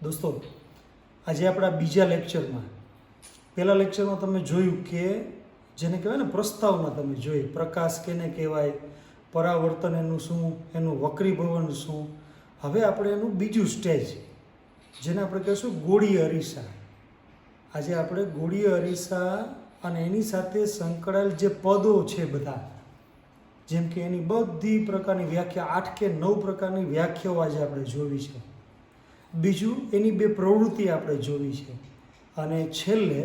દોસ્તો, આજે આપણા બીજા લેક્ચરમાં પહેલા લેક્ચરમાં તમે જોયું કે જેને કહેવાય ને પ્રસ્તાવના તમે જોઈ, પ્રકાશ કેને કહેવાય, પરાવર્તન એનું શું, એનું વક્રીભવન શું. હવે આપણે એનું બીજું સ્ટેજ જેને આપણે કહીશું ગોળીય અરીસા. આજે આપણે ગોળીય અરીસા અને એની સાથે સંકળાયેલ જે પદો છે બધા, જેમ કે એની બધી પ્રકારની વ્યાખ્યા 8 કે 9 પ્રકારની વ્યાખ્યાઓ આજે આપણે જોવી છે. બીજું એની બે પ્રવૃત્તિ આપણે જોવી છે અને છેલ્લે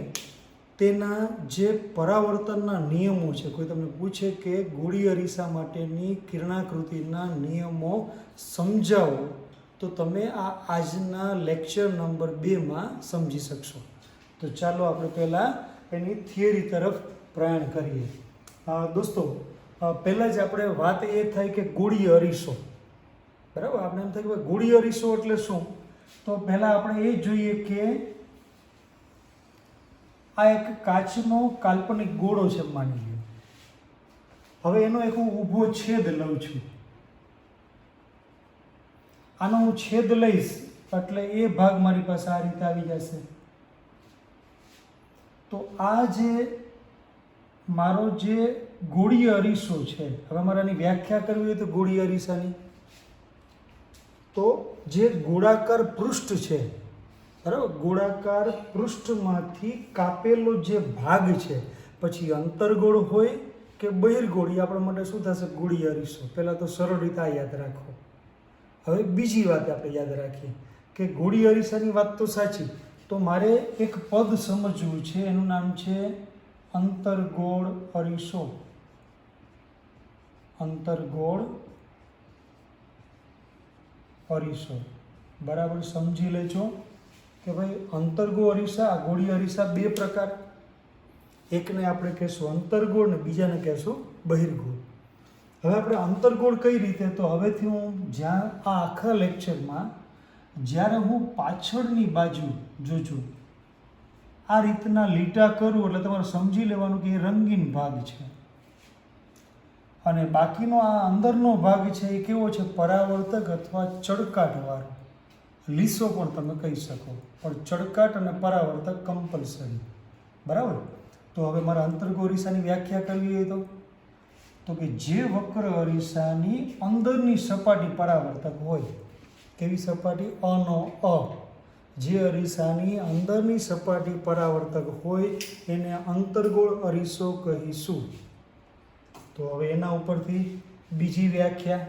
તેના જે પરાવર્તનના નિયમો છે. કોઈ તમને પૂછે કે ગોળીય અરીસા માટેની કિરણાકૃતિના નિયમો સમજાવો તો તમે આ આજના લેક્ચર નંબર 2માં સમજી શકશો. તો ચાલો આપણે પહેલાં એની થિયરી તરફ પ્રયાણ કરીએ. દોસ્તો, પહેલાં જ આપણે વાત એ થાય કે ગોળીય અરીસો, બરાબર. આપણે એમ થાય કે ગોળીય અરીસો એટલે શું, તો પહેલાં આપણે એ જોઈએ કે આ એક કાચનો કાલ્પનિક ગોળો છે માની લો. હવે એનો એક હું ઊભો છેદ લઉં છું. આનો હું છેદ લઈશ એટલે એ ભાગ મારી પાસે આ રીતે આવી જશે. તો આ જે મારો જે ગોળીય અરીસો છે, હવે મારે આની વ્યાખ્યા કરવી હોય તો ગોળીય અરીસાની, તો જે ગોળાકાર પૃષ્ઠ છે, બરાબર, ગોળાકાર પૃષ્ઠમાંથી કાપેલો જે ભાગ છે, પછી અંતર્ગોળ હોય કે બહિર્ગોળ, એ આપણા માટે શું થશે, ગોળીય અરીસો. પહેલાં તો સરળ રીતે આ યાદ રાખો. હવે બીજી વાત આપણે યાદ રાખીએ કે ગોળીય અરીસાની વાત તો સાચી, તો મારે એક પદ સમજવું છે, એનું નામ છે અંતર્ગોળ અરીસો. અંતર્ગોળ અરીસો, બરાબર સમજી લેજો કે ભાઈ અંતર્ગોળ અરીસા, આ ગોળીય અરીસા બે પ્રકાર, એકને આપણે કહેશું અંતર્ગોળ ને બીજાને કહેશું બહિર્ગોળ. હવે આપણે અંતર્ગોળ કઈ રીતે, તો હવેથી હું જ્યાં આ આખા લેક્ચરમાં જ્યારે હું પાછળની બાજુ જોજો આ રીતના લીટા કરું એટલે તમારે સમજી લેવાનું કે એ રંગીન ભાગ છે અને બાકીનો આ અંદરનો ભાગ છે એ કેવો છે, પરાવર્તક અથવા ચળકાટવાળો. લીસો પણ તમે કહી શકો, પણ ચળકાટ અને પરાવર્તક કમ્પલસરી, બરાબર. તો હવે મારા અંતર્ગોળ અરીસાની વ્યાખ્યા કરવી હોય તો કે જે વક્ર અરીસાની અંદરની સપાટી પરાવર્તક હોય, કેવી સપાટી, અનો અ, જે અરીસાની અંદરની સપાટી પરાવર્તક હોય એને અંતર્ગોળ અરીસો કહીશું. તો હવે એના ઉપરથી બીજી વ્યાખ્યા,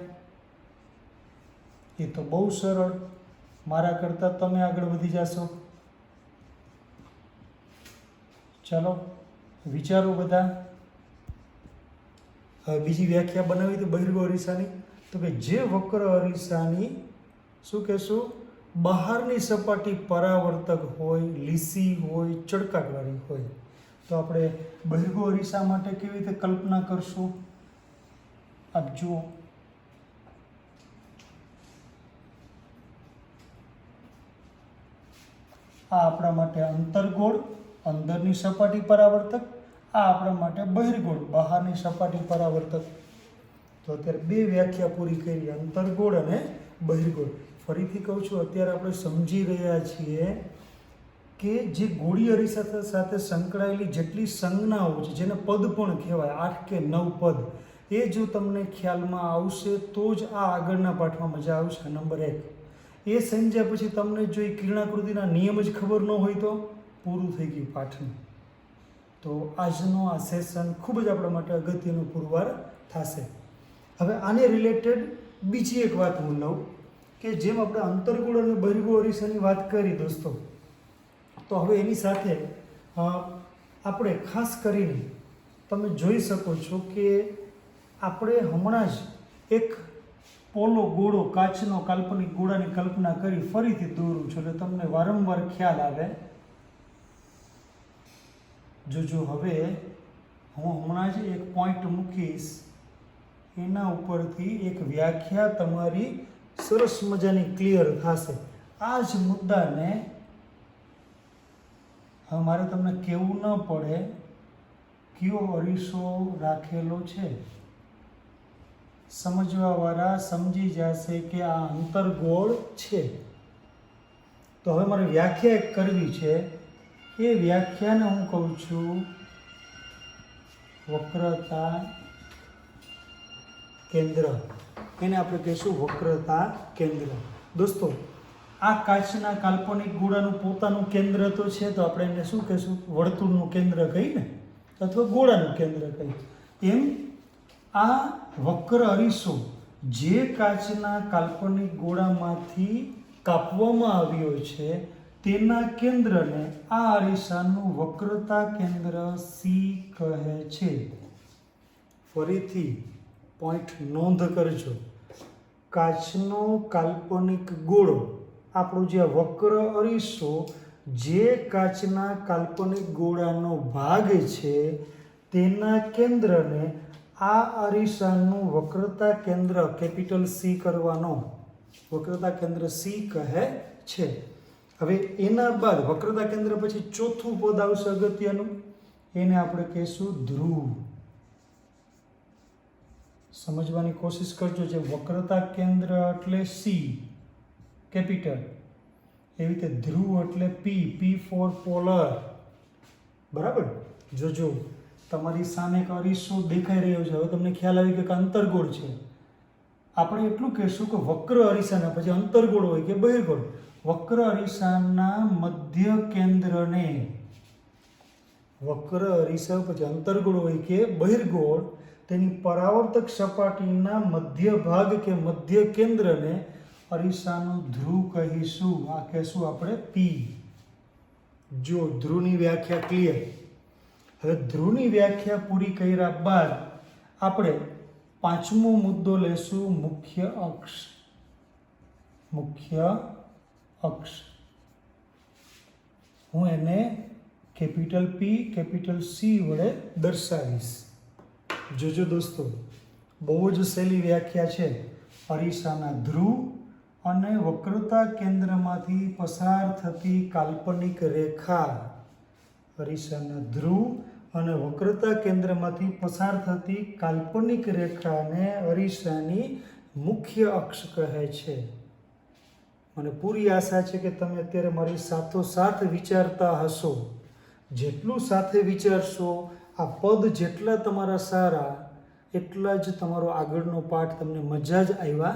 એ તો બહુ સરળ, મારા કરતાં તમે આગળ વધી જશો. ચાલો વિચારો બધા. હવે બીજી વ્યાખ્યા બનાવી તો બહિર્ગોળ અરીસાની, તો કે જે વક્ર અરીસાની શું કહેશું, બહારની સપાટી પરાવર્તક હોય, લીસી હોય, ચળકાટવાળી હોય. તો આપણે બહિર્ગોળ અરીસા માટે કેવી રીતે કલ્પના કરશું, આપ જુઓ. આ આપણા માટે અંતર્ગોળ, અંદરની સપાટી પરાવર્તક, આ આપણા માટે બહિર્ગોળ, બહારની સપાટી પરાવર્તક. તો અત્યારે બે વ્યાખ્યા પૂરી કરી, અંતર્ગોળ અને બહિર્ગોળ. ફરીથી કહું છું, અત્યારે આપણે સમજી રહ્યા છીએ કે જે ગોળીય અરીસા સાથે સંકળાયેલી જેટલી સંજ્ઞાઓ છે, જેને પદ પણ કહેવાય, 8 કે 9 પદ, એ જો તમને ખ્યાલમાં આવશે તો જ આ આગળના પાઠમાં મજા આવશે. નંબર 1, એ સમજ્યા પછી તમને જો એ કિરણાકૃતિના નિયમ જ ખબર ન હોય તો પૂરું થઈ ગયું પાઠનું. તો આજનો આ સેશન ખૂબ જ આપણા માટે અગત્યનું પુરવાર થશે. હવે આને રિલેટેડ બીજી એક વાત હું લઉં કે જેમ આપણે અંતર્ગોળ અને બહિર્ગોળ અરીસાની વાત કરી દોસ્તો, તો હવે એની સાથે આપણે ખાસ કરીને તમે જોઈ શકો છો કે આપણે હમણાં જ એક પોલો ગોળો, કાચનો કાલ્પનિક ગોળાની કલ્પના કરી, ફરીથી દોરું છું એટલે તમને વારંવાર ખ્યાલ આવે. જોજો હવે હું હમણાં જ એક પોઈન્ટ મૂકીશ, એના ઉપરથી એક વ્યાખ્યા તમારી સરસ મજાની ક્લિયર થશે. આ જ મુદ્દાને હવે મારે તમને કહેવું ન પડે કયો અરીસો રાખેલો છે, સમજવાવાળા સમજી જશે કે આ અંતર્ગોળ છે. તો હવે મારે વ્યાખ્યા એક કરવી છે. એ વ્યાખ્યાને હું કહું છું વક્રતા કેન્દ્ર. એને આપણે કહીશું વક્રતા કેન્દ્ર. દોસ્તો, આ કાચના કાલ્પનિક ગોળાનું પોતાનું કેન્દ્ર તો છે, તો આપણે એને શું કહીશું? વર્તુળનું કેન્દ્ર કહીને, અથવા ગોળાનું કેન્દ્ર કહી. એમ આ વક્ર અરીસો જે કાચના કાલ્પનિક ગોળામાંથી કાપવામાં આવ્યો છે તેના કેન્દ્રને આ અરીસાનું વક્રતા કેન્દ્ર સી કહે છે. ફરીથી પોઈન્ટ નોંધ કરજો. કાચનો કાલ્પનિક ગોળો, આપણો જે વક્ર અરીસો જે કાચના કાલ્પનિક ગોળાનો ભાગ છે તેના કેન્દ્રને આ અરીસાનું વક્રતા કેન્દ્ર કેપિટલ સી કરવાનો વક્રતા કેન્દ્ર સી કહે છે. હવે એના બાદ વક્રતા કેન્દ્ર પછી ચોથું પદ આવશે અગત્યનું, એને આપણે કહીશું ધ્રુવ. સમજવાની કોશિશ કરજો. જે વક્રતા કેન્દ્ર એટલે સી કેપિટલ, એવી રીતે ધ્રુવ એટલે પી ફોર પોલર. બરાબર? જોજો, તમારી સામે એક અરીસો દેખાઈ રહ્યો છે. હવે તમને ખ્યાલ આવી ગયો કે અંતર્ગોળ છે. આપણે એટલું કહીશું કે વક્ર અરીસાના પછી અંતર્ગોળ હોય કે બહિર્ગોળ, વક્ર અરીસાના મધ્ય કેન્દ્રને, વક્ર અરીસા પછી અંતર્ગોળ હોય કે બહિર્ગોળ, તેની પરાવર્તક સપાટીના મધ્ય ભાગ કે મધ્ય કેન્દ્રને અરીસાનું ધ્રુવ કહીશું. આ કહીશું આપણે પી. જો ધ્રુવની વ્યાખ્યા ક્લિયર. હવે ધ્રુવની વ્યાખ્યા પૂરી કર્યા બાદ આપણે પાંચમો મુદ્દો લેશું, મુખ્ય અક્ષ. મુખ્ય અક્ષ હું એને કેપિટલ પી કેપિટલ સી વડે દર્શાવીશ. જોજો દોસ્તો, બહુ જ સહેલી વ્યાખ્યા છે. અરીસાના ધ્રુવ અને વક્રતા કેન્દ્રમાંથી પસાર થતી કાલ્પનિક રેખા. અરીસાના ધ્રુવ અને વક્રતા કેન્દ્રમાંથી પસાર થતી કાલ્પનિક રેખાને અરીસાની મુખ્ય અક્ષ કહે છે. મને પૂરી આશા છે કે તમે અત્યારે મારી સાથોસાથ વિચારતા હશો. જેટલું સાથે વિચારશો, આ પદ જેટલા તમારા સારા, એટલા જ તમારો આગળનો પાઠ તમને મજા જ આવ્યા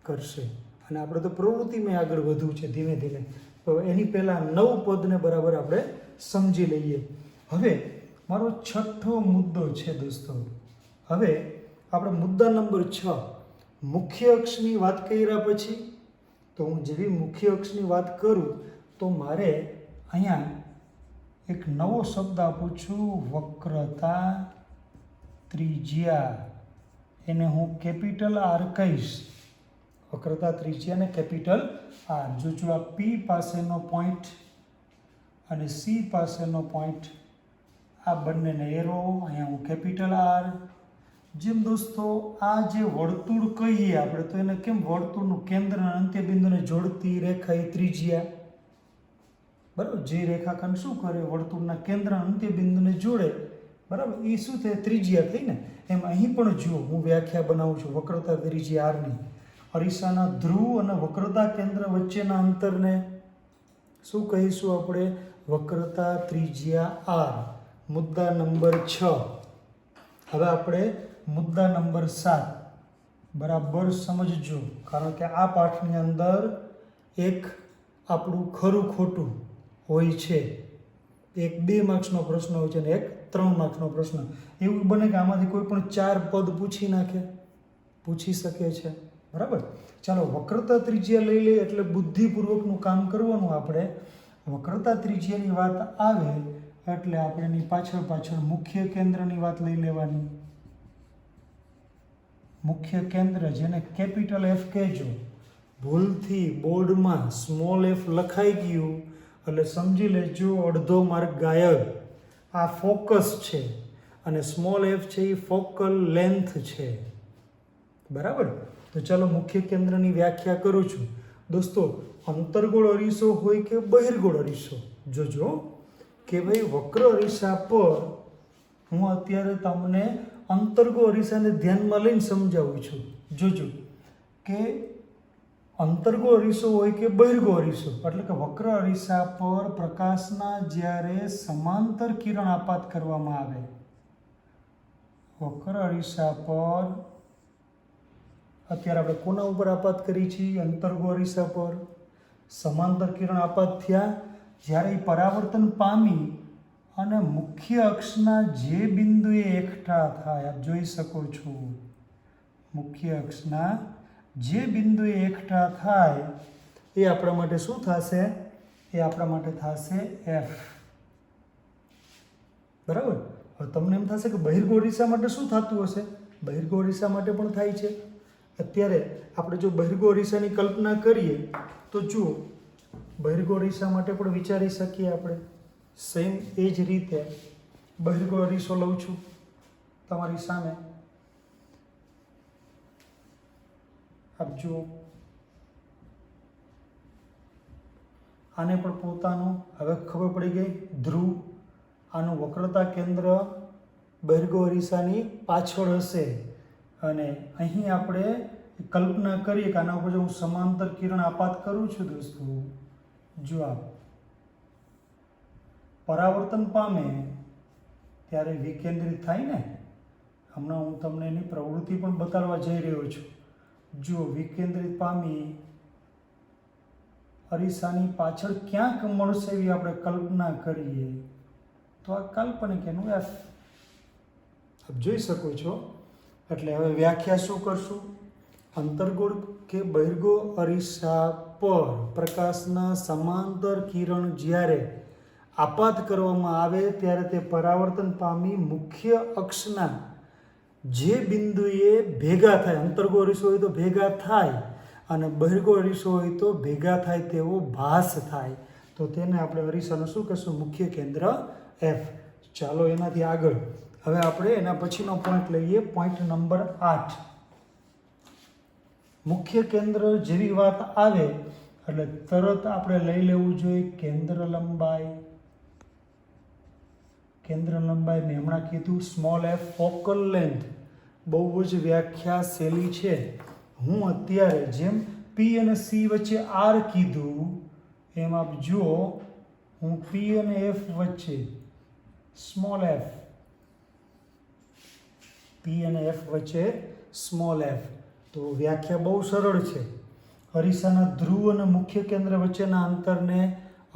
કરશે. અને આપણે તો પ્રવૃત્તિમાં આગળ વધવું છે ધીમે ધીમે. તો એની પહેલાં 9 પદને બરાબર આપણે સમજી લઈએ. હવે મારો છઠ્ઠો મુદ્દો છે દોસ્તો. હવે આપણે મુદ્દા નંબર 6, મુખ્ય અક્ષની વાત કર્યા પછી, તો હું જેવી મુખ્ય અક્ષની વાત કરું તો મારે અહીંયા એક નવો શબ્દ આપું છું, વક્રતા ત્રિજ્યા. એને હું કેપિટલ આર કહીશ. વક્રતા ત્રિજ્યાને કેપિટલ આર. જો આ પી પાસેનો પોઈન્ટ અને સી પાસેનો પોઈન્ટ, આ બંનેને એરો, અહીંયા હું કેપિટલ આર. જેમ દોસ્તો આ જે વર્તુળ કહીએ આપણે, તો એને કેમ વર્તુળનું કેન્દ્ર અને અંત્યબિંદુને જોડતી રેખા એ ત્રિજ્યા. બરાબર? જે રેખાખંડ શું કરે? વર્તુળના કેન્દ્ર અંત્યબિંદુને જોડે. બરાબર? એ શું થાય? ત્રિજ્યા થઈ ને. એમ અહીં પણ જુઓ, હું વ્યાખ્યા બનાવું છું વક્રતા ત્રિજ્યા આરની. અરીસાના ધ્રુવ અને વક્રતા કેન્દ્ર વચ્ચેના અંતરને શું કહીશું આપણે? વક્રતા ત્રિજ્યા આર. મુદ્દા નંબર 6. હવે આપણે મુદ્દા નંબર 7 બરાબર સમજજો, કારણ કે આ પાઠની અંદર એક આપણું ખરું ખોટું હોય છે. એક 2 માર્ક્સનો પ્રશ્ન હોય છે અને એક 3 માર્ક્સનો પ્રશ્ન. એવું બને કે આમાંથી કોઈ પણ 4 પદ પૂછી શકે છે. બરાબર? ચાલો, વક્રતા ત્રિજ્યા લઈ લઈએ એટલે બુદ્ધિપૂર્વકનું કામ કરવાનું. આપણે વક્રતા ત્રિજ્યાની વાત આવે એટલે આપણે એની પાછળ મુખ્ય કેન્દ્રની વાત લઈ લેવાની. મુખ્ય કેન્દ્ર, જેને કેપિટલ એફ કહેજો. ભૂલથી બોર્ડમાં સ્મોલ એફ લખાઈ ગયું એટલે સમજી લેજો અડધો માર્ક ગાયબ. આ ફોકસ છે અને સ્મોલ એફ છે એ ફોકલ લેન્થ છે. બરાબર? તો ચાલો મુખ્ય કેન્દ્રની વ્યાખ્યા કરું છું. દોસ્તો, અંતર્ગોળ અરીસો હોય કે બહિર્ગોળ અરીસો, જોજો કે ભાઈ વક્ર અરીસા પર હું અત્યારે તમને અંતર્ગોળ અરીસાને ધ્યાનમાં લઈને સમજાવું છું. જોજો કે અંતર્ગો અરીસો હોય કે બહિર્ગો અરીસો, એટલે કે વક્ર અરીસા પર પ્રકાશના જ્યારે સમાંતર કિરણ આપાત કરવામાં આવે, વક્ર અરીસા પર અત્યારે આપણે કોના ઉપર આપાત કરી છીએ? અંતર્ગો અરીસા પર સમાંતર કિરણ આપાત થયા. જ્યારે એ પરાવર્તન પામી અને મુખ્ય અક્ષના જે બિંદુએ એકઠા થાય, આપ જોઈ શકો છો, મુખ્ય અક્ષના જે બિંદુએ એકઠા થાય એ આપણા માટે શું થશે? એ આપણા માટે થશે એફ. બરાબર. હવે તમને એમ થશે કે બહિર્ગો અરીસા માટે શું થતું હશે? બહિર્ગો અરીસા માટે પણ થાય છે. અત્યારે આપણે જો બહિર્ગો અરીસાની કલ્પના કરીએ તો જુઓ, બહિર્ગો અરીસા માટે પણ વિચારી શકીએ આપણે. સેમ એ જ રીતે બહિર્ગો અરીસો લઉં છું તમારી સામે, આપ જુઓ. આને પણ પોતાનું હવે ખબર પડી ગઈ, ધ્રુવ. આનું વક્રતા કેન્દ્ર બહિર્ગો અરીસાની પાછળ હશે અને અહીં આપણે કલ્પના કરીએ કે આના ઉપર જો હું સમાંતર કિરણ આપાત કરું છું દોસ્તો, જો આપ પરાવર્તન પામે ત્યારે વિકેન્દ્રિત થાય ને. હમણાં હું તમને એની પ્રવૃત્તિ પણ બતાડવા જઈ રહ્યો છું. જો વિકેન્દ્રિત પામી અરીસાની પાછળ ક્યાંક મળશે એવી આપણે કલ્પના કરીએ તો આ કાલ્પનિક એનું એફ. આપ જોઈ શકો છો. એટલે હવે વ્યાખ્યા શું કરશું? અંતર્ગો કે બહિર્ગો અરીસા પર પ્રકાશના સમાંતર કિરણ જ્યારે આપાત કરવામાં આવે ત્યારે તે પરાવર્તન પામી મુખ્ય અક્ષના જે બિંદુએ ભેગા થાય, અંતર્ગો અરીસો હોય તો ભેગા થાય અને બહિર્ગો અરીસો હોય તો ભેગા થાય તેવો ભાસ થાય, તો તેને આપણે અરીસાનું શું કહેશું? મુખ્ય કેન્દ્ર એફ. ચાલો એનાથી આગળ હવે આપણે એના પછીનો પોઈન્ટ લઈએ, પોઈન્ટ નંબર 8. મુખ્ય કેન્દ્ર જેવી વાત આવે એટલે તરત આપણે લઈ લેવું જોઈએ કેન્દ્ર લંબાઈ. કેન્દ્ર લંબાઈ મેં હમણાં કીધું સ્મોલ એફ. ફોકલ લેન્થ બહુ જ વ્યાખ્યા સહેલી છે. હું અત્યારે જેમ પી અને સી વચ્ચે આર કીધું એમ આપ જુઓ, હું પી અને એફ વચ્ચે સ્મોલ એફ, પી અને એફ વચ્ચે સ્મોલ એફ. તો વ્યાખ્યા બહુ સરળ છે. અરીસાના ધ્રુવ અને મુખ્ય કેન્દ્ર વચ્ચેના અંતરને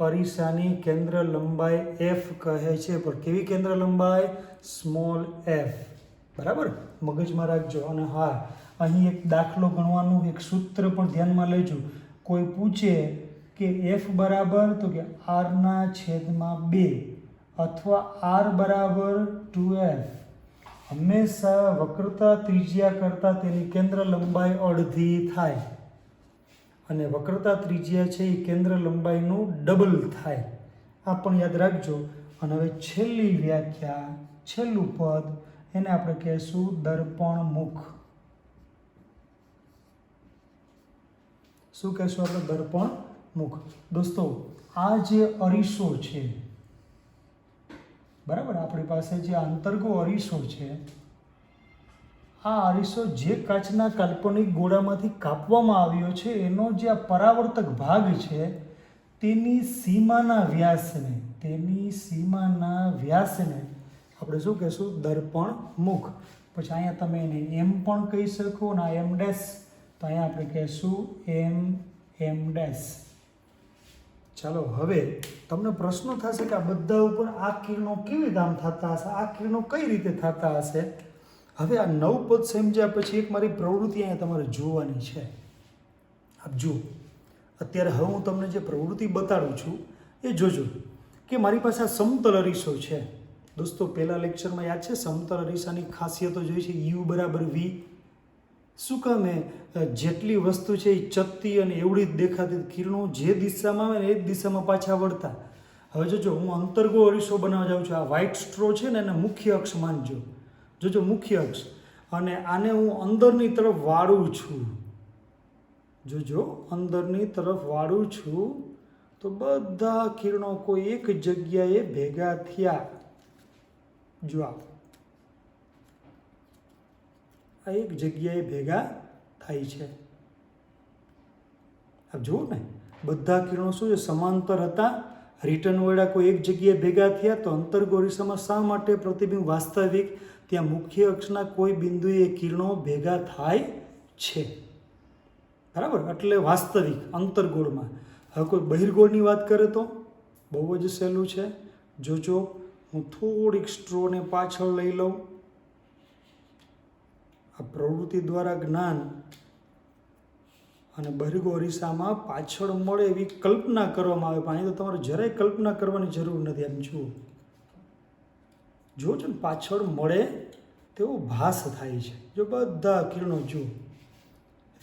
અરીસાની કેન્દ્ર લંબાઈ એફ કહે છે. પણ કેવી કેન્દ્ર લંબાઈ? Small F. બરાબર, મગજમાં રાખજો. અને હા, અહીં એક દાખલો ગણવાનું એક સૂત્ર પણ ધ્યાનમાં લેજો. કોઈ પૂછે કે એફ બરાબર તો કે r/2 અથવા r બરાબર 2f, હંમેશા વક્રતા ત્રિજ્યા કરતાં તેની કેન્દ્ર લંબાઈ અડધી થાય અને વક્રતા ત્રિજ્યા છે એ કેન્દ્ર લંબાઈનું ડબલ થાય. આ પણ યાદ રાખજો. અને હવે છેલ્લી વ્યાખ્યા, છેલ્લું પદ, એને આપણે કહેશું દર્પણ મુખ. શું કહેશું આપણે? દર્પણ મુખ. દોસ્તો, આ જે અરીસો છે, બરાબર, આપણી પાસે જે અંતર્ગો અરીસો છે, આ અરીસો જે કાચના કાલ્પનિક ગોળામાંથી કાપવામાં આવ્યો છે એનો જે આ પરાવર્તક ભાગ છે તેની સીમાના વ્યાસને આપણે શું કહેશું? દર્પણ મુખ. પછી અહીંયા તમે એને એમ પણ કહી શકો ને આ એમ ડેશ, તો અહીંયા આપણે કહેશું એમ ડેશ. ચાલો, હવે તમને પ્રશ્ન થશે કે આ બધા ઉપર આ કિરણો કેવી રીતે આમ થતા હશે, આ કિરણો કઈ રીતે થતા હશે? હવે આ 9 પદ સમજ્યા પછી એક મારી પ્રવૃત્તિ અહીંયા તમારે જોવાની છે. આપ જુઓ, અત્યારે હવે હું તમને જે પ્રવૃત્તિ બતાડું છું એ જોજો કે મારી પાસે આ સમતલ અરીસો છે. દોસ્તો, પહેલા લેક્ચરમાં યાદ છે સમતલ અરીસાની ખાસિયતો જોઈ છે, યુ બરાબર વી. શું કામે? જેટલી વસ્તુ છે એ ચત્તી અને એવડી જ દેખાતી, કિરણો જે દિશામાં આવે ને એ જ દિશામાં પાછા વળતા. હવે જોજો, હું અંતર્ગો અરીસો બનાવવા જાઉં છું. આ વ્હાઇટ સ્ટ્રો છે ને એને મુખ્ય અક્ષ માનજો. જોજો, મુખ્ય અક્ષ. અને આને હું અંદરની તરફ વાળું છું. જોજો, અંદરની તરફ વાળું છું તો બધા કિરણો કોઈ એક જગ્યાએ ભેગા થયા. જો આ એક જગ્યાએ ભેગા થાય છે. આપ જુઓ ને, બધા કિરણો શું છે, સમાંતર હતા, રિટર્ન વડા કોઈ એક જગ્યાએ ભેગા થયા, તો અંતર્ગો અરીસામાં શા માટે પ્રતિબિંબ વાસ્તવિક? ત્યાં મુખ્ય અક્ષના કોઈ બિંદુએ કિરણો ભેગા થાય છે, બરાબર, એટલે વાસ્તવિક અંતર્ગોળમાં. હવે કોઈ બહિર્ગોળની વાત કરે તો બહુ જ સહેલું છે. જોજો, હું થોડીક સ્ટ્રોને પાછળ લઈ લઉં. આ પ્રવૃત્તિ દ્વારા જ્ઞાન અને બહિર્ગોળ અરીસામાં પાછળ મળે એવી કલ્પના કરવામાં આવે, પણ અહીં તો તમારે જરાય કલ્પના કરવાની જરૂર નથી. એમ જુઓ, જો ને પાછળ મળે તેવો ભાસ થાય છે. જો બધા કિરણો જુઓ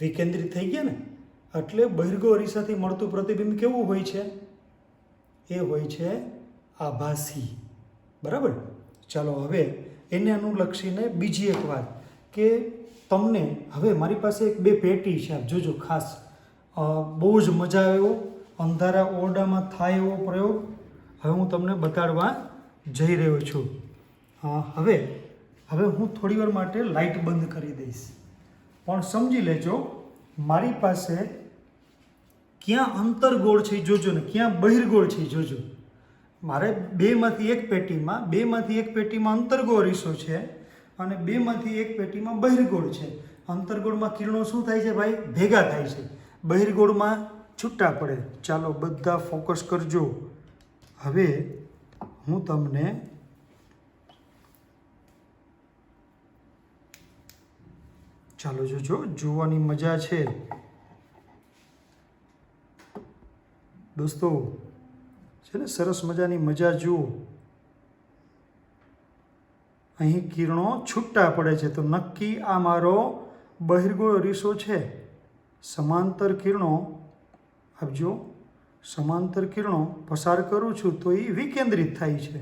વિકેન્દ્રિત થઈ ગયા ને, એટલે બહિર્ગોળ અરીસાથી મળતું પ્રતિબિંબ કેવું હોય છે? એ હોય છે આભાસી, બરાબર. ચાલો હવે એને અનુલક્ષીને બીજી એક વાત કે તમને હવે મારી પાસે એક બે પેટી છે, આપ જોજો ખાસ. બહુ જ મજા આવે એવો અંધારા ઓરડામાં થાય એવો પ્રયોગ હવે હું તમને બતાડવા જઈ રહ્યો છું. હવે હું થોડી વાર માટે લાઇટ બંધ કરી દઈશ, પણ સમજી લેજો મારી પાસે ક્યાં અંતર્ગોળ છે જોજો ને, ક્યાં બહિર્ગોળ છે જોજો. મારે બેમાંથી એક પેટીમાં અંતર્ગોળ અરીસો છે અને બેમાંથી એક પેટીમાં બહિર્ગોળ છે. અંતર્ગોળમાં કિરણો શું થાય છે ભાઈ? ભેગા થાય છે. બહિર્ગોળમાં છૂટા પડે. ચાલો બધા ફોકસ કરજો. હવે હું તમને ચાલો જોજો, જોવાની મજા છે દોસ્તો, છે ને, સરસ મજાની મજા જુઓ. અહીં કિરણો છૂટા પડે છે, તો નક્કી આ મારો બહિર્ગોળ અરીસો છે. સમાંતર કિરણો આપજો, સમાંતર કિરણો પસાર કરું છું તો એ વિકેન્દ્રિત થાય છે.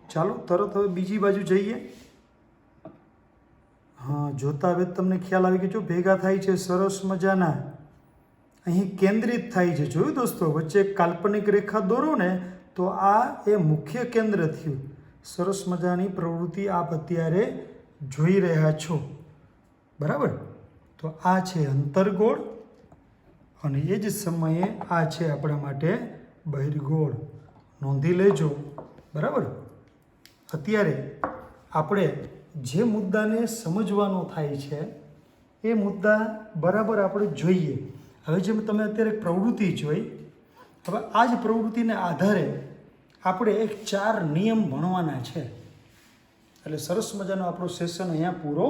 ચાલો તરત હવે બીજી બાજુ જઈએ. હા, જોતા હવે તમને ખ્યાલ આવી ગયો, ભેગા થાય છે સરસ મજાના. અહીં કેન્દ્રિત થાય છે. જોયું દોસ્તો, વચ્ચે કાલ્પનિક રેખા દોરો ને તો આ એ મુખ્ય કેન્દ્ર થયું. સરસ મજાની પ્રવૃત્તિ આપ અત્યારે જોઈ રહ્યા છો, બરાબર. તો આ છે અંતર્ગોળ અને એ જ સમયે આ છે આપણા માટે બહિર્ગોળ. નોંધી લેજો, બરાબર. અત્યારે આપણે જે મુદ્દાને સમજવાનો થાય છે એ મુદ્દા બરાબર આપણે જોઈએ. હવે જેમ તમે અત્યારે પ્રવૃત્તિ જોઈ, હવે આ જ પ્રવૃત્તિને આધારે આપણે એક 4 નિયમ ભણવાના છે. એટલે સરસ મજાનો આપણો સેશન અહીંયા પૂરો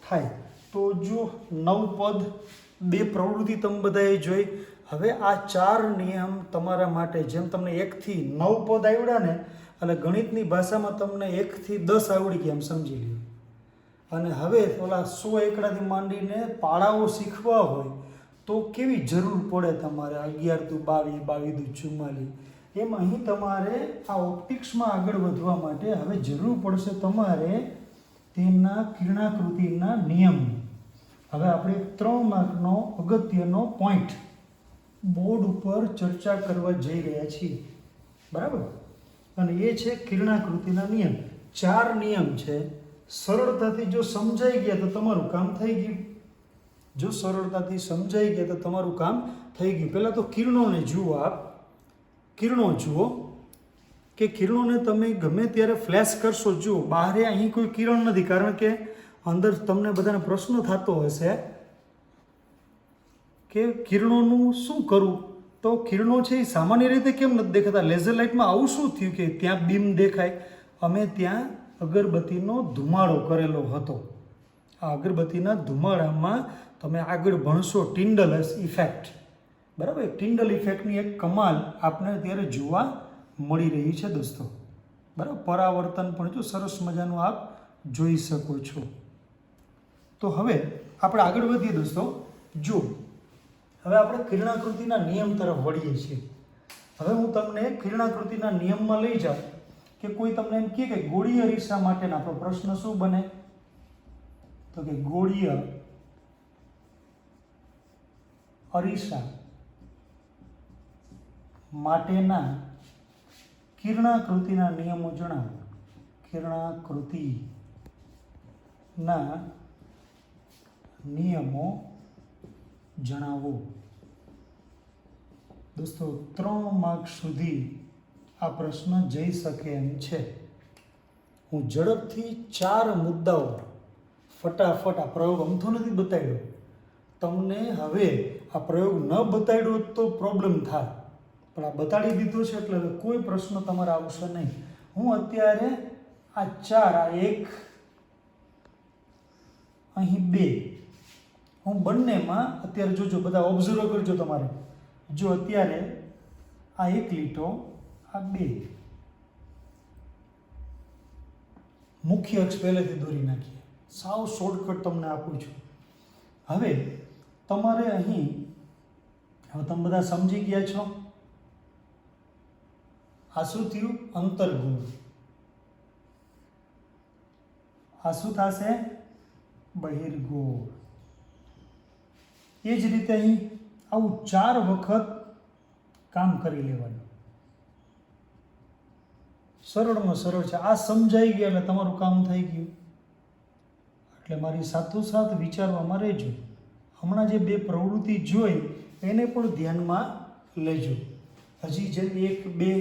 થાય. તો જો 9 પદ, 2 પ્રવૃત્તિ તમે બધાએ જોઈ. હવે આ 4 નિયમ તમારા માટે, જેમ તમને 1 થી 9 પદ આવડ્યા ને, એટલે ગણિતની ભાષામાં તમને 1 થી 10 આવડી ગયા એમ સમજી લો. અને હવે ઓલા 100 એકડાથી માંડીને પાડાઓ શીખવા હોય તો કેવી જરૂર પડે તમારે? 11 દુ 22, 22 દુ 44. એમ અહીં તમારે આ ઓપ્ટિક્સમાં આગળ વધવા માટે હવે જરૂર પડશે તમારે તેમના કિરણાકૃતિના નિયમ. હવે આપણે 3 માર્કનો અગત્યનો પોઈન્ટ બોર્ડ ઉપર ચર્ચા કરવા જઈ રહ્યા છીએ, બરાબર. અને એ છે કિરણાકૃતિના નિયમ. 4 નિયમ છે. સરળતાથી જો સમજાઈ ગયા તો તમારું કામ થઈ ગયું. જો સરળતાથી સમજાઈ ગયા તો તમારું કામ થઈ ગયું. પહેલાં તો કિરણોને જુઓ. આપ કિરણો જુઓ કે કિરણોને તમે ગમે ત્યારે ફ્લેશ કરશો. જુઓ, બહાર અહીં કોઈ કિરણ નથી, કારણ કે અંદર તમને બધાને પ્રશ્ન થતો હશે કે કિરણોનું શું કરવું. તો કિરણો છે એ સામાન્ય રીતે કેમ નથી દેખાતા? લેઝર લાઇટમાં આવું શું થયું કે ત્યાં બીમ દેખાય? અમે ત્યાં અગરબત્તીનો ધુમાડો કરેલો હતો. આ અગરબત્તીના ધુમાડામાં તમે આગળ ભણશો ટિન્ડલ ઇફેક્ટ, બરાબર. ટિન્ડલ ઇફેક્ટની એક કમાલ આપને અત્યારે જોવા મળી રહી છે દોસ્તો, બરાબર. પરાવર્તન પણ જો સરસ મજાનું આપ જોઈ શકો છો. તો હવે આપણે આગળ વધીએ દોસ્તો. જો હવે આપણે કિરણાકૃતિના નિયમ તરફ વળીએ છીએ. હવે હું તમને કિરણાકૃતિના નિયમમાં લઈ જાઉં કે કોઈ તમને એમ કહે કે ગોળીય અરીસા માટેના આપણો પ્રશ્ન શું બને? તો કે ગોળીય અરીસા માટેના કિરણાકૃતિના નિયમો જણાવો. કિરણાકૃતિના નિયમો જણાવો. દોસ્તો 3 માર્ક સુધી આ પ્રશ્ન જઈ શકે એમ છે. હું ઝડપથી 4 મુદ્દાઓ ફટાફટ, આ પ્રયોગ અમથો નથી બતાવ્યો તમને. હવે આ પ્રયોગ ન બતાવ્યો તો પ્રોબ્લેમ થાય, પણ આ બતાડી દીધો છે એટલે હવે કોઈ પ્રશ્ન તમારે આવશે નહીં. હું અત્યારે આ 4, આ 1, અહીં 2, હું બંનેમાં અત્યારે જોજો, બધા ઓબ્ઝર્વ કરજો તમારે. જો અત્યારે આ 1 લીટો, આ 2 મુખ્ય અક્ષ પહેલેથી દોરી નાખીએ. સાવ શોર્ટકટ તમને આપું છું. હવે તમારે અહીં, હવે તમે બધા સમજી ગયા છો. આ શું થયું? અંતર્ગોળ. આ શું થશે? બહિર્ગોળ. એ જ રીતે અહીં આવું 4 વખત કામ કરી લેવાનું. સરળમાં સરળ છે. આ સમજાઈ ગયા એટલે તમારું કામ થઈ ગયું. એટલે મારી સાથોસાથ વિચારવામાં રહેજો. હમણાં જે 2 પ્રવૃત્તિ જોઈ એને પણ ધ્યાનમાં લેજો. હજી જે 1 2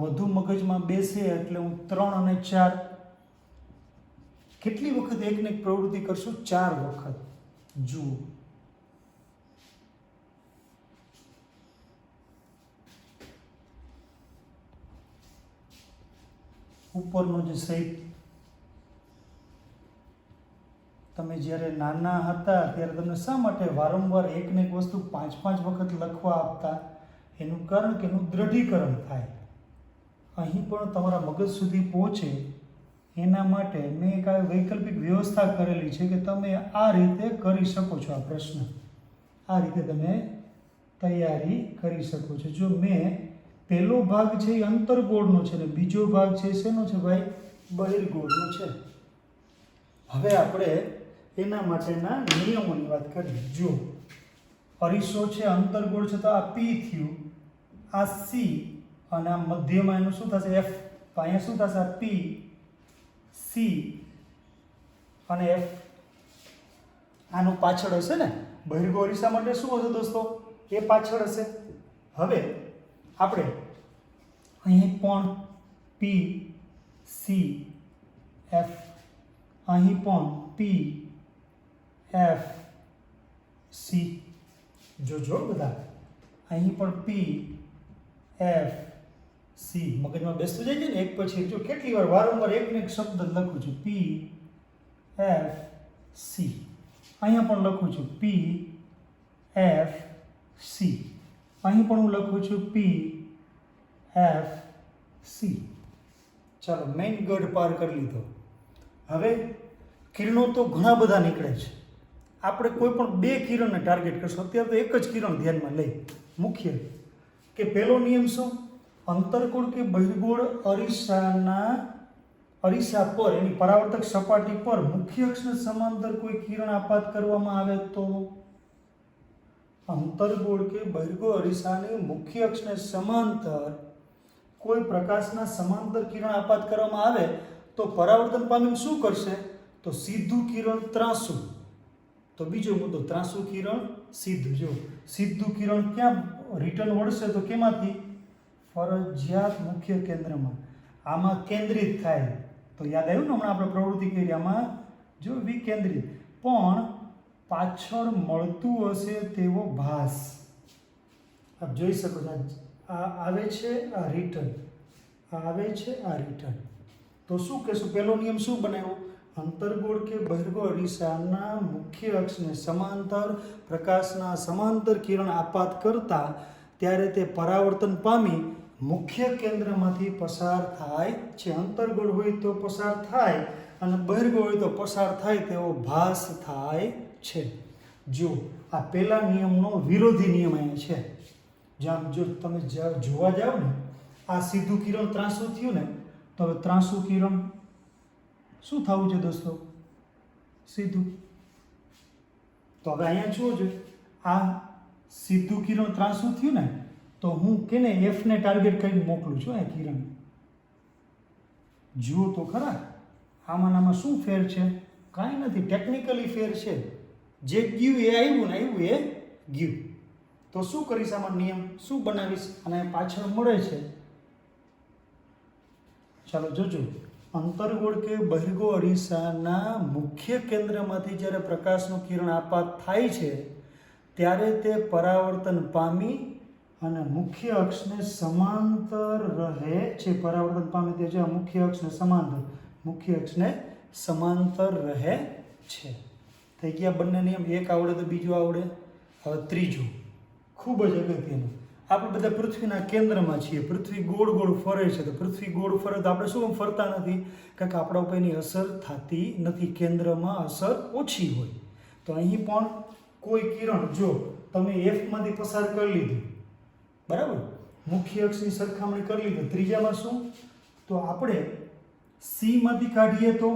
વધુ મગજમાં બેસે એટલે હું 3 અને 4 કેટલી વખત એકને એક પ્રવૃત્તિ કરશું? 4 વખત. જુઓ, ઉપરનો જે સહિત તમે જ્યારે નાના હતા ત્યારે તમને શા માટે વારંવાર એકને એક વસ્તુ 5-5 વખત લખવા આપતા? એનું કારણ કે એનું દ્રઢીકરણ થાય, અહીં પણ તમારા મગજ સુધી પહોંચે એના માટે મેં એક વૈકલ્પિક વ્યવસ્થા કરેલી છે કે તમે આ રીતે કરી શકો છો. આ પ્રશ્ન આ રીતે તમે તૈયારી કરી શકો છો. જો મેં પહેલો ભાગ છે એ અંતર્ગોળનો છે ને બીજો ભાગ છે શેનો છે ભાઈ? બહિર્ગોળનો છે. હવે આપણે એના માટેના નિયમોની વાત કરીએ. જો અરીસો છે અંતર્ગોળ છે તો આ પી થયું, આ સી, અને આ મધ્યમાં એનું શું થશે? એફ. તો અહીંયા શું થશે? આ પી, સી અને એફ. આનું પાછળ હશે ને? બહિર્ગોળ અરીસા માટે શું હશે દોસ્તો? એ પાછળ હશે. હવે આપણે અહીં પણ પી, સી, એફ, અહીં પણ પી, એફ, સી. જોજો બધા, અહીં પણ પી, એફ, સી. મગજમાં બેસતું જાય છે ને એક પછી એક. જો કેટલી વાર વારંવાર એકને એક શબ્દ લખું છું, પી, એફ, સી. અહીંયા પણ લખું છું પી, એફ, સી. અહીં પણ હું લખું છું પી, એફ, સી. ચાલો, મેઇન ગઢ પાર કરી લીધો. હવે કિરણો તો ઘણા બધા નીકળે છે. આપણે કોઈ પણ 2 કિરણને ટાર્ગેટ કરશું. અત્યારે તો એક જ કિરણ ધ્યાનમાં લઈ મુખ્ય કે પહેલો નિયમ શું? અંતર્ગોળ કે બહિર્ગોળ અરીસા પર, એની પરાવર્તક સપાટી પર મુખ્ય અક્ષને સમાંતર કોઈ કિરણ આપાત કરવામાં આવે તો, અંતર્ગોળ કે બહિર્ગોળ અરીસાની મુખ્ય અક્ષને સમાંતર કોઈ પ્રકાશના સમાંતર કિરણ આપાત કરવામાં આવે તો પરાવર્તન પામીને શું કરશે? તો સીધું કિરણ ત્રાંસુ. તો બીજો મુદ્દો, ત્રાંસુ કિરણ સીધું. જો સીધું કિરણ ક્યાં રિટર્ન વળશે? તો કેમાંથી? ફરજિયાત મુખ્ય કેન્દ્રમાં. આમાં કેન્દ્રિત થાય. તો યાદ આવ્યું ને, હમણાં આપણે પ્રવૃત્તિ કરી આમાં જો વિકેન્દ્રિત. પણ પાછળ મળતું હશે તેવો ભાસ આપ જોઈ શકો છો. આ આવે છે, આ રિટર્ન, આ આવે છે, આ રિટર્ન. તો શું કહેશું? પહેલો નિયમ શું બનાવ્યો? અંતર્ગોળ કે બહિર્ગોળ અરીસાના મુખ્ય અક્ષને સમાંતર પ્રકાશના સમાંતર કિરણ આપાત કરતા ત્યારે તે પરાવર્તન પામી મુખ્ય કેન્દ્રમાંથી પસાર થાય છે. અંતર્ગોળ હોય તો પસાર થાય અને બહિર્ગોળ હોય તો પસાર થાય તેવો ભાસ થાય છે. જો આ પહેલા નિયમનો વિરોધી નિયમ અહીંયા છે. જ્યાં જો તમે જોવા જાઓ ને, આ સીધું કિરણ ત્રાંસુ થયું ને, તો હવે ત્રાંસુ કિરણ શું થવું છે દોસ્તો? સીધું. તો હવે અહીંયા જુઓ છો, આ સીધું કિરણ ત્રાંસુ થયું ને, તો હું કેને એફને ટાર્ગેટ કરીને મોકલું છું આ કિરણ. જુઓ તો ખરા, આમાં શું ફેર છે? કાંઈ નથી, ટેકનિકલી ફેર છે. જે ગયું એ આવ્યું ને, આવ્યું એ ગયું. તો શું કરીશ આમાં નિયમ શું બનાવીશ અને પાછળ મળે છે ચાલો જોજો અંતર્ગોળ કે બહિર્ગોળ અરીસાના મુખ્ય કેન્દ્રમાંથી જ્યારે પ્રકાશનું કિરણ આપાત થાય છે ત્યારે તે પરાવર્તન પામી અને મુખ્ય અક્ષને સમાંતર રહે છે. પરાવર્તન પામે તે છે મુખ્ય અક્ષને સમાંતર રહે છે. થઈ ગયા બંને નિયમ. એક આવડે તો બીજું આવડે. હવે ત્રીજું ખૂબ જ અગત્યનું. આપણે બધા પૃથ્વીના કેન્દ્રમાં છીએ. પૃથ્વી ગોળ ગોળ ફરે છે તો પૃથ્વી ગોળ ફરે તો આપણે શું ફરતા નથી? કારણ કે આપણા ઉપર એની અસર થતી નથી. કેન્દ્રમાં અસર ઓછી હોય. તો અહીં પણ કોઈ કિરણ જો તમે એફમાંથી પસાર કરી લીધું, બરાબર, મુખ્ય અક્ષની સરખામણી કરી લીધી, ત્રીજામાં શું તો આપણે સીમાંથી કાઢીએ તો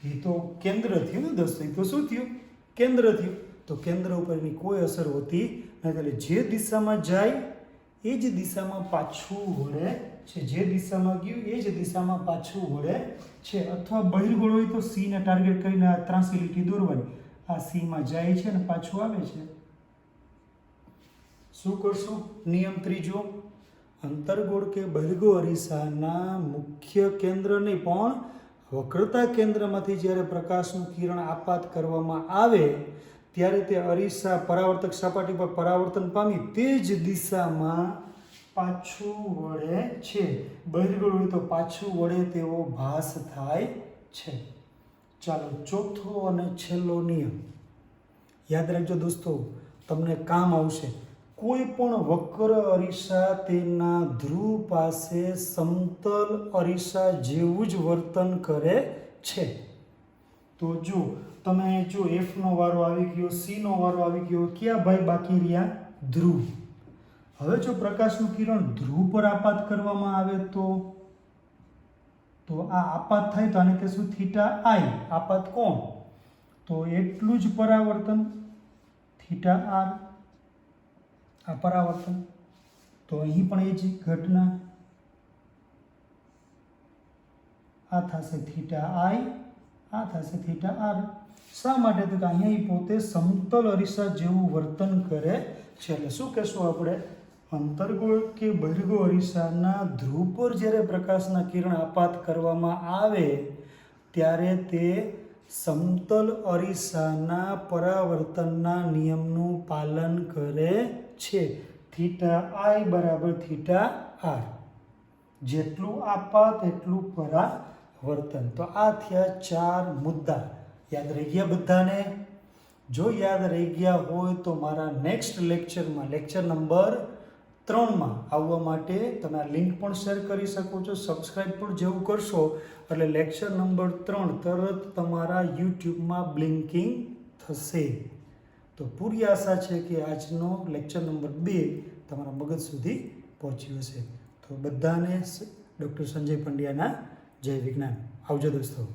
એ તો કેન્દ્ર થયું ને દોસ્તો. એ તો શું થયું? કેન્દ્ર થયું. તો કેન્દ્ર ઉપરની કોઈ અસર હોતી નથી. એટલે જે દિશામાં જાય એ જ દિશામાં પાછું વળે છે. જે દિશામાં ગયું એ જ દિશામાં પાછું વળે છે. અથવા બહિર્ગોળ હોય તો સીને ટાર્ગેટ કરીને આ ત્રાંસી લીટી દોરવાની. આ સીમાં જાય છે અને પાછું આવે છે. શું કરશું? નિયમ ત્રીજો, અંતર્ગોળ કે બહિર્ગોળ અરીસાના મુખ્ય કેન્દ્ર નહીં પણ વક્રતા કેન્દ્રમાંથી જ્યારે પ્રકાશનું કિરણ આપાત કરવામાં આવે ત્યારે તે અરીસા પરાવર્તક સપાટી પર પરાવર્તન પામી તે જ દિશામાં પાછું વળે છે. બહિર્ગોળ હોય તો પાછું વળે તેવો ભાસ થાય છે. ચાલો ચોથો અને છેલ્લો નિયમ યાદ રાખજો દોસ્તો, તમને કામ આવશે. કોઈ પણ વક્ર અરીસા તેના ધ્રુવ પાસે સમતલ અરીસા જેવું જ વર્તન કરે છે. તો જો તમે જો એફનો વારો આવી ગયો, સીનો વારો આવી ગયો, ક્યાં ભાઈ બાકી રહ્યા? ધ્રુવ. હવે જો પ્રકાશનું કિરણ ધ્રુવ પર આપાત કરવામાં આવે તો આ આપાત થાય તો આને કહેશું થીટા આઈ. આપાત કોણ? તો એટલું જ પરાવર્તન થીટા આર. આ પરાવર્તન. તો અહીં પણ એ જ ઘટના. આ થશે થીટા આઈ, આ થશે થીટા આર. શા માટે? તો કે અહીંયા પોતે સમતલ અરીસા જેવું વર્તન કરે છે. એટલે શું કહેશું આપણે? અંતર્ગોળ કે બહિર્ગોળ અરીસાના ધ્રુવ પર જ્યારે પ્રકાશના કિરણ આપાત કરવામાં આવે ત્યારે તે સમતલ અરીસાના પરાવર્તનના નિયમનું પાલન કરે છે. થીટા આઈ બરાબર થીટા આર. જેટલું આપાત એટલું પરાવર્તન. તો આ થયા 4 મુદ્દા. યાદ રહી ગયા બધાને? જો યાદ રહી ગયા હોય તો મારા નેક્સ્ટ લેક્ચરમાં, લેક્ચર નંબર 3માં આવવા માટે તમે આ લિંક પણ શેર કરી શકો છો. સબસ્ક્રાઈબ પણ જેવું કરશો એટલે લેક્ચર નંબર 3 તરત તમારા યુટ્યુબમાં બ્લિંકિંગ થશે. તો પૂરી આશા છે કે આજનો લેક્ચર નંબર 2 તમારા મગજ સુધી પહોંચ્યો હશે. તો બધાને ડૉક્ટર સંજય પંડ્યાના જય વિજ્ઞાન. આવજો દોસ્તો.